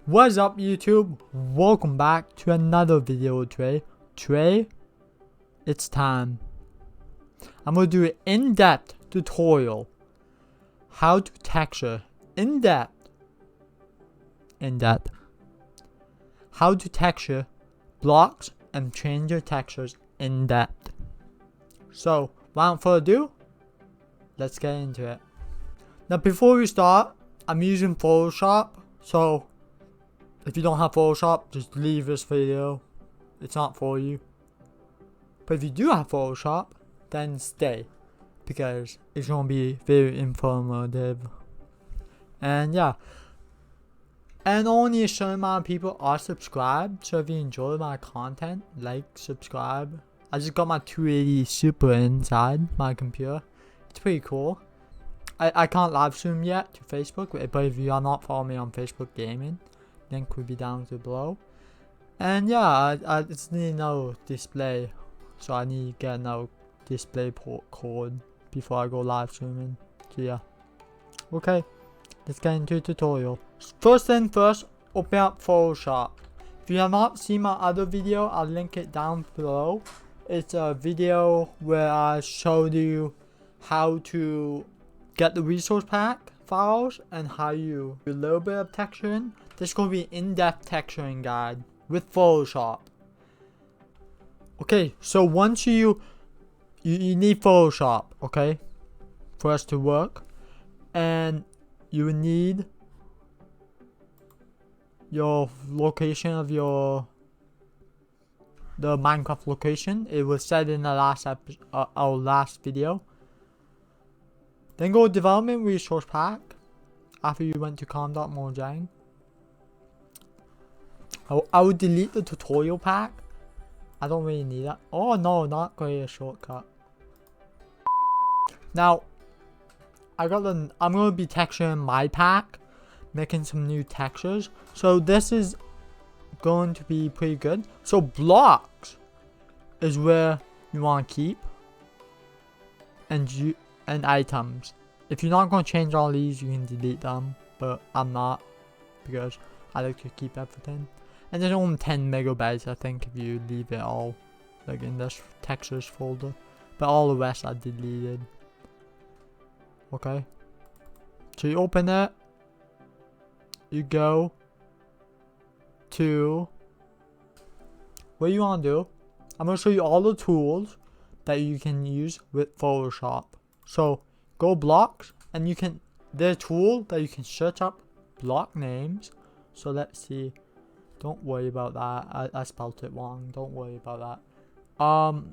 What's up YouTube? Welcome back to another video today. Today, it's time. I'm going to do an in-depth tutorial. How to texture. In-depth. How to texture blocks and change your textures in-depth. So, without further ado, let's get into it. Now before we start, I'm using Photoshop. So, if you don't have Photoshop, just leave this video. It's not for you. But if you do have Photoshop, then stay, because it's going to be very informative. And yeah. And only a certain amount of people are subscribed. So if you enjoy my content, like, subscribe. I just got my 280 Super inside my computer. It's pretty cool. I can't live stream yet to Facebook, but if you are not following me on Facebook Gaming, link will be down below. And yeah, I just need no display, so I need to get no display port code before I go live streaming. So yeah, okay, let's get into the tutorial. First thing first, open up Photoshop. If you have not seen my other video, I'll link it down below. It's a video where I showed you how to get the resource pack files and how you do a little bit of texturing. This is going to be an in-depth texturing guide with Photoshop. Okay, so once you need Photoshop, okay, for us to work, and you need your location of the Minecraft location. It was said in the last our last video. Then go development resource pack after you went to com.mojang. I would delete the tutorial pack. I don't really need that. Oh no, not create a shortcut. Now I'm gonna be texturing my pack, making some new textures. So this is going to be pretty good. So blocks is where you want to keep, and items. If you're not going to change all these, you can delete them, but I'm not, because I like to keep everything. And there's only 10 megabytes, I think, if you leave it all like in this textures folder, but all the rest I deleted. Okay, so you open it, you go to what you want to do. I'm going to show you all the tools that you can use with Photoshop. So go blocks, and you can, there's a tool that you can search up block names. So let's see, don't worry about that, I spelled it wrong, don't worry about that.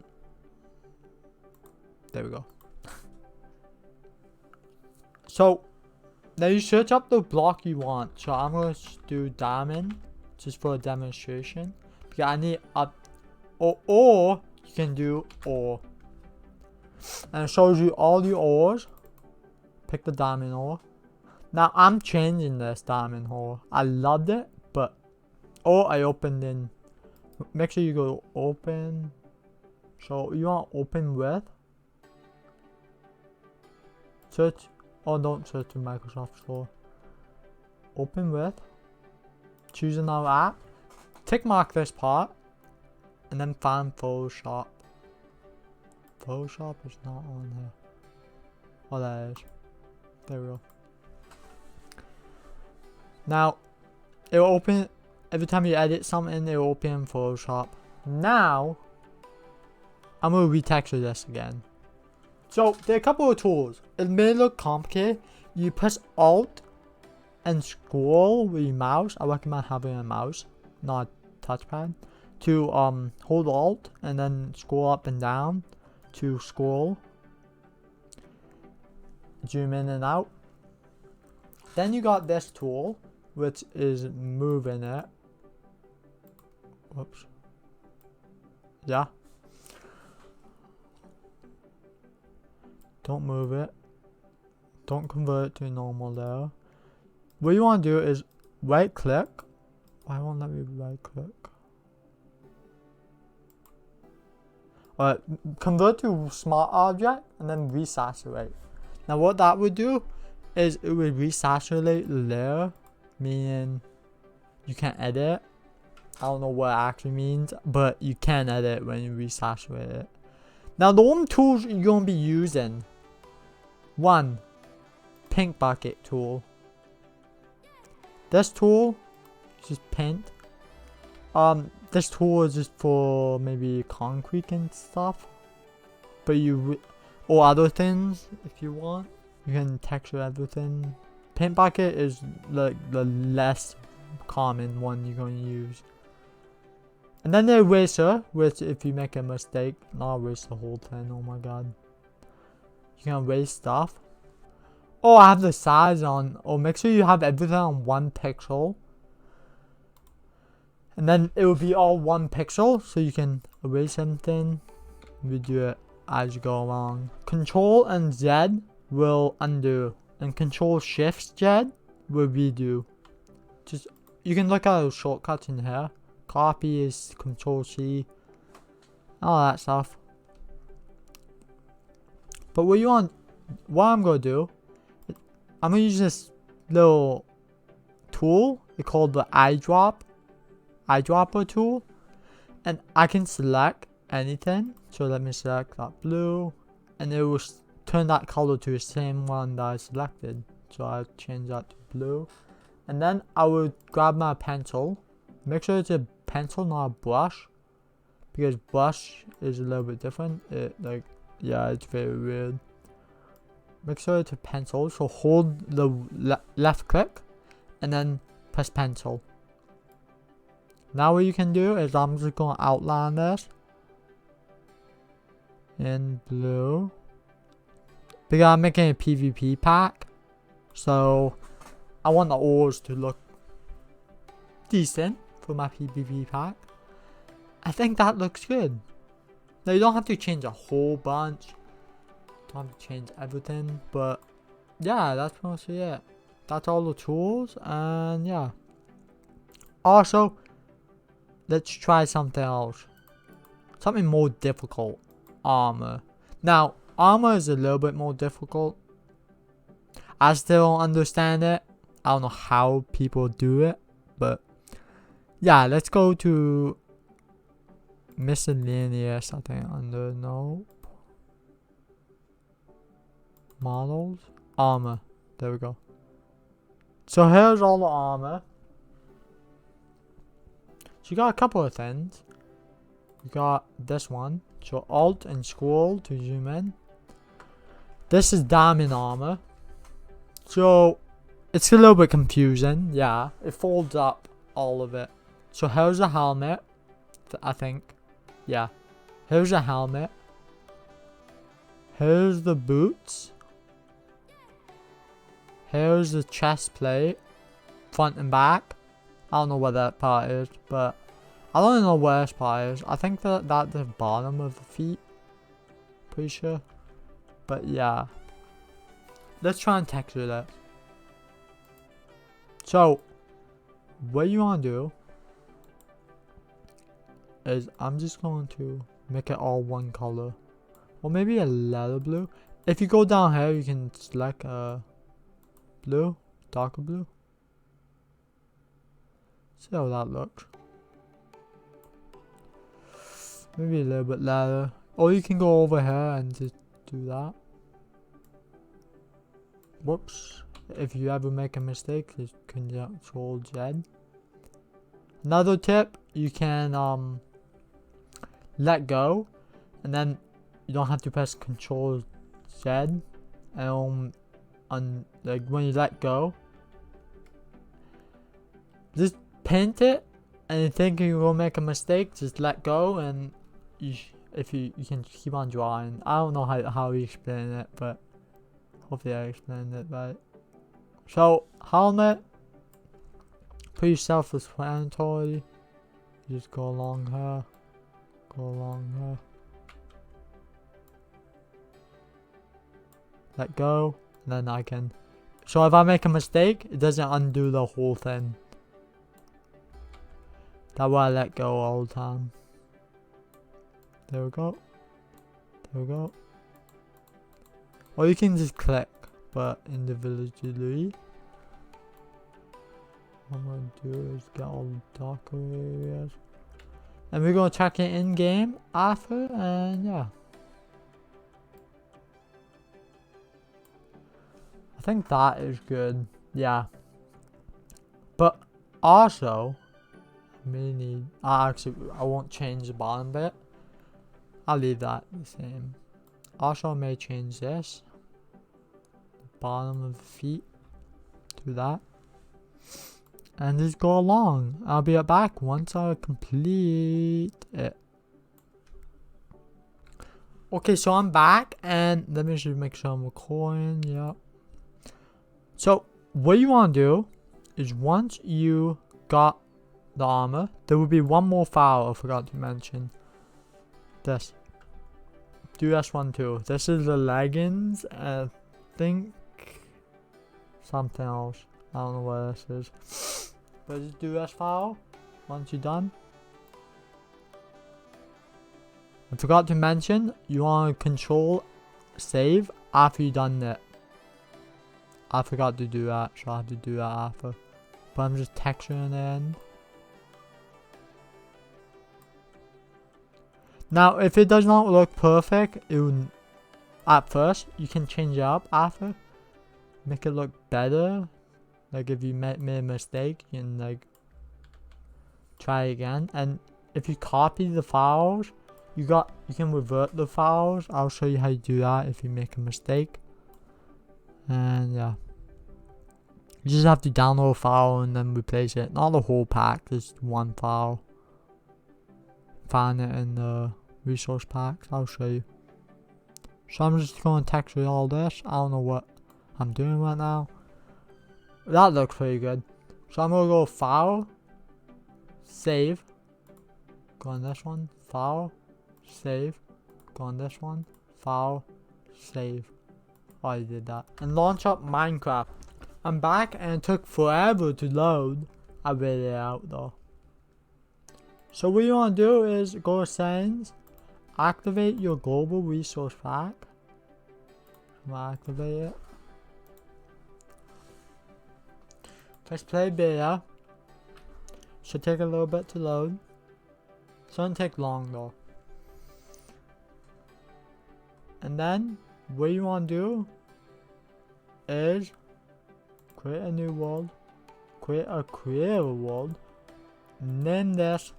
There we go. So now you search up the block you want. So I'm going to do diamond just for a demonstration, because I need up, or you can do ore. And it shows you all the ores. Pick the diamond ore. Now I'm changing this diamond ore. I loved it, but I opened in. Make sure you go open. So you want open with. Search. Oh, don't search in Microsoft Store. Open with. Choose another app. Tick mark this part, and then find Photoshop. Photoshop is not on here. Oh, that is. There we go. Now, it will open, every time you edit something, it will open in Photoshop. Now, I'm going to retexture this again. So, there are a couple of tools. It may look complicated. You press Alt and scroll with your mouse. I recommend having a mouse, not a touchpad. To hold Alt and then scroll up and down. To scroll, zoom in and out. Then you got this tool, which is moving it. Whoops. Yeah. Don't move it. Don't convert it to normal layer. What you want to do is right click. Why won't let me right click? Convert to smart object and then resaturate. Now what that would do is it would resaturate the layer, meaning you can't edit. I don't know what it actually means, but you can edit when you resaturate it. Now the only tools you're gonna be using: 1, paint bucket tool. This tool is just paint. This tool is just for maybe concrete and stuff, but or other things if you want. You can texture everything. Paint bucket is like the less common one you're going to use. And then the eraser, which if you make a mistake, not erase the whole thing. Oh my god, you can erase stuff. Oh, I have the size on. Oh, make sure you have everything on 1 pixel. And then it will be all 1 pixel, so you can erase something. We do it as you go along. Control and Z will undo, and Control Shift Z will redo. Just you can look at those shortcuts in here. Copy is Control C, all that stuff. But what I'm gonna do, I'm gonna use this little tool. It's called the Eyedropper tool, and I can select anything. So let me select that blue, and it will turn that color to the same one that I selected. So I'll change that to blue, and then I will grab my pencil. Make sure it's a pencil, not a brush, because brush is a little bit different. It's very weird. Make sure it's a pencil. So hold the left click, and then press pencil. Now what you can do is I'm just going to outline this in blue, because I'm making a PvP pack, so I want the ores to look decent for my PvP pack. I think that looks good. Now you don't have to change a whole bunch, don't have to change everything, but yeah, that's mostly it. That's all the tools, and yeah. Also, let's try something else. Something more difficult. Armor. Now, armor is a little bit more difficult. I still don't understand it. I don't know how people do it. But, yeah, let's go to miscellaneous, I think, under, nope. Models. Armor. There we go. So here's all the armor. So you got a couple of things. You got this one. So Alt and scroll to zoom in. This is diamond armor. So it's a little bit confusing. Yeah, it folds up all of it. So here's a helmet, I think. Yeah, here's a helmet. Here's the boots. Here's the chest plate, front and back. I don't know what that part is, but I don't know where this part is. I think that's the bottom of the feet. Pretty sure. But yeah. Let's try and texture that. So, what you want to do is I'm just going to make it all 1 color. Or maybe a leather blue. If you go down here, you can select blue, darker blue. See how that looks. Maybe a little bit leather. Or you can go over here and just do that. Whoops. If you ever make a mistake, just Control Z. Another tip, you can let go, and then you don't have to press Control Z. And like when you let go, just paint it, and you think you're gonna make a mistake, just let go, and you can keep on drawing. I don't know how you explain it, but hopefully I explained it right. So helmet, pretty self-explanatory. You just go along here, let go, and then I can. So if I make a mistake, it doesn't undo the whole thing. That's why I let go all the time. There we go. Or you can just click, but individually. what I'm gonna do is get all the darker areas. And we're gonna check it in game after, and yeah. I think that is good, yeah. But also, I won't change the bottom bit. I'll leave that the same. Also, I may change this. The bottom of the feet to that. And just go along. I'll be right back once I complete it. Okay, so I'm back, and let me just make sure I'm recording. Yep. So what you want to do is once you got the armor, there will be one more file I forgot to mention. This. Do this one too. This is the leggings. I think something else. I don't know what this is. But just do this file once you're done. I forgot to mention, you want to control save after you've done it. I forgot to do that, so I have to do that after. But I'm just texturing it in. Now, if it does not look perfect, at first, you can change it up after. Make it look better. Like if you made a mistake, you can like try again. And if you copy the files, you can revert the files. I'll show you how you do that if you make a mistake. And yeah, you just have to download a file and then replace it. Not the whole pack, just one file. Find it in the resource packs. I'll show you. So I'm just going to texture all this. I don't know what I'm doing right now. That looks pretty good. So I'm going to go file, save, go on this one, file, save, go on this one, file, save. Oh, I did that. And launch up Minecraft. I'm back and it took forever to load. I read it out though. So what you want to do is go to settings, activate your global resource pack. Activate it. Press play beta. Should take a little bit to load. Shouldn't take long though. And then what you want to do is create a new world, create a creator world, name this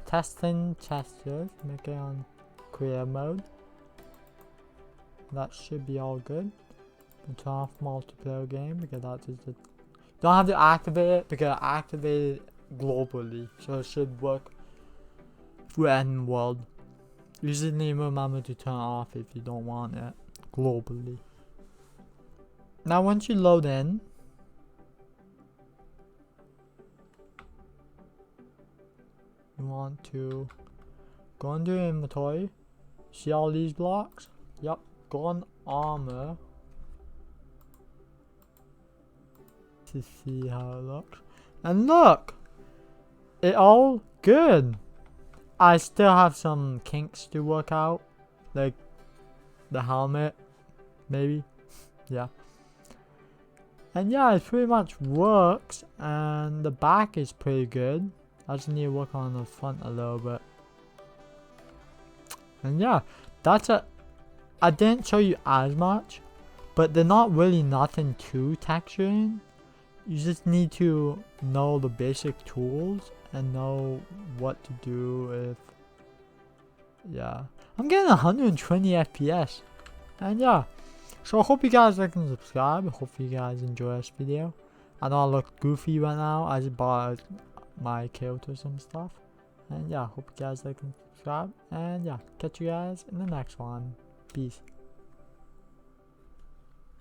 testing chapter, make it on creator mode. That should be all good. And turn off multiplayer game because that is the. Don't have to activate it because I activated it globally, so it should work for any world. You just need to remember to turn it off if you don't want it globally. Now once you load in, you want to go into your inventory. See all these blocks? Yep. Go on armor to see how it looks. And look! It all good. I still have some kinks to work out. Like the helmet. Maybe. Yeah. And yeah, it pretty much works. And the back is pretty good. I just need to work on the front a little bit. And yeah, that's it. I didn't show you as much, but they're not really nothing too texturing. You just need to know the basic tools and know what to do if, yeah. I'm getting 120 FPS. And yeah, so I hope you guys like and subscribe. I hope you guys enjoy this video. I know I look goofy right now. I just bought my characters and stuff. And yeah, hope you guys like and subscribe. And yeah, catch you guys in the next one. Peace.